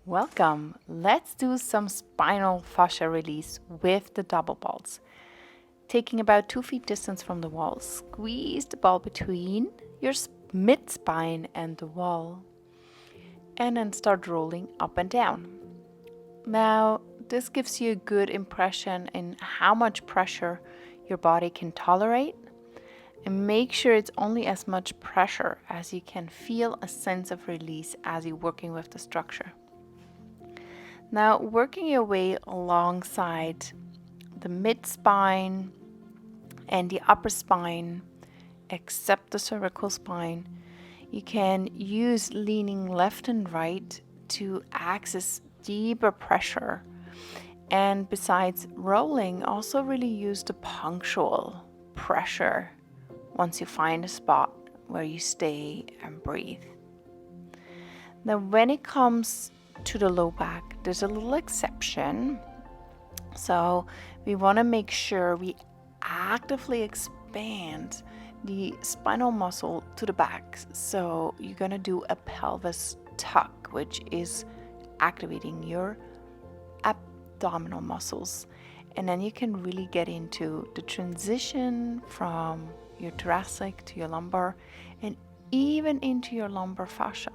Welcome! Let's do some spinal fascia release with the double balls. Taking about 2 feet distance from the wall, squeeze the ball between your mid-spine and the wall, and then start rolling up and down. Now, this gives you a good impression in how much pressure your body can tolerate, and make sure it's only as much pressure as you can feel a sense of release as you're working with the structure. Now, working your way alongside the mid-spine and the upper spine, except the cervical spine, you can use leaning left and right to access deeper pressure. And besides rolling, also really use the punctual pressure once you find a spot where you stay and breathe. Now, when it comes to the low back, there's a little exception. So we want to make sure we actively expand the spinal muscle to the back. So you're going to do a pelvis tuck, which is activating your abdominal muscles. And then you can really get into the transition from your thoracic to your lumbar and even into your lumbar fascia.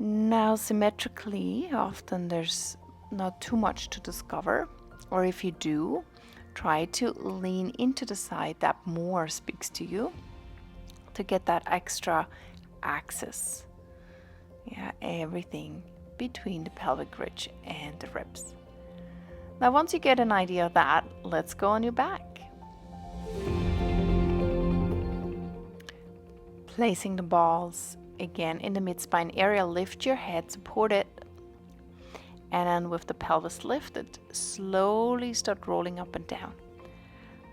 Now, symmetrically, often there's not too much to discover, or if you do, try to lean into the side that more speaks to you to get that extra access. Yeah, everything between the pelvic ridge and the ribs. Now, once you get an idea of that, let's go on your back. Placing the balls again in the mid-spine area, lift your head, support it, and then with the pelvis lifted, slowly start rolling up and down.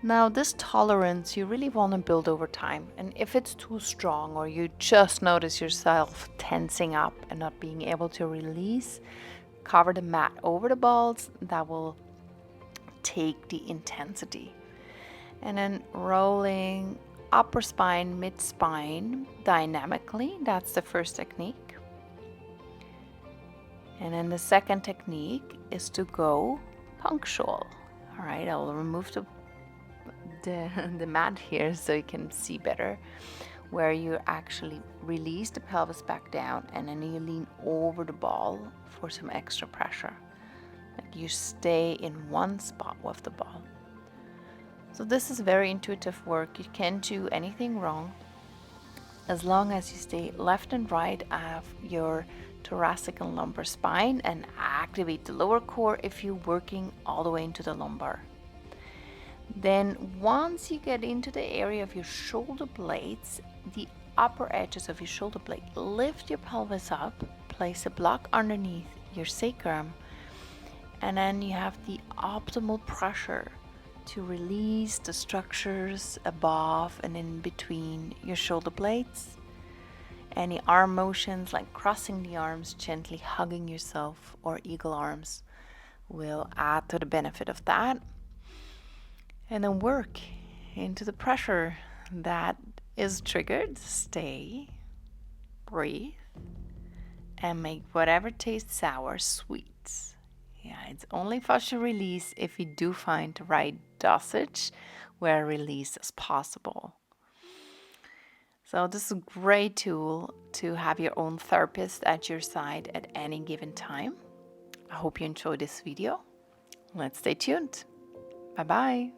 Now, this tolerance you really want to build over time, and if it's too strong or you just notice yourself tensing up and not being able to release, cover the mat over the balls. That will take the intensity. And then rolling upper spine, mid spine dynamically. That's the first technique. And then the second technique is to go punctual. All right, I'll remove the mat here so you can see better, where you actually release the pelvis back down and then you lean over the ball for some extra pressure. Like you stay in one spot with the ball. So this is very intuitive work. You can't do anything wrong as long as you stay left and right of your thoracic and lumbar spine and activate the lower core if you're working all the way into the lumbar. Then once you get into the area of your shoulder blades, the upper edges of your shoulder blade, lift your pelvis up, place a block underneath your sacrum, and then you have the optimal pressure to release the structures above and in between your shoulder blades. Any arm motions like crossing the arms, gently hugging yourself, or eagle arms will add to the benefit of that. And then work into the pressure that is triggered. Stay, breathe, and make whatever tastes sour sweet. Yeah, it's only fascia release if you do find the right dosage where release is possible. So this is a great tool to have your own therapist at your side at any given time. I hope you enjoyed this video. Let's stay tuned. Bye-bye.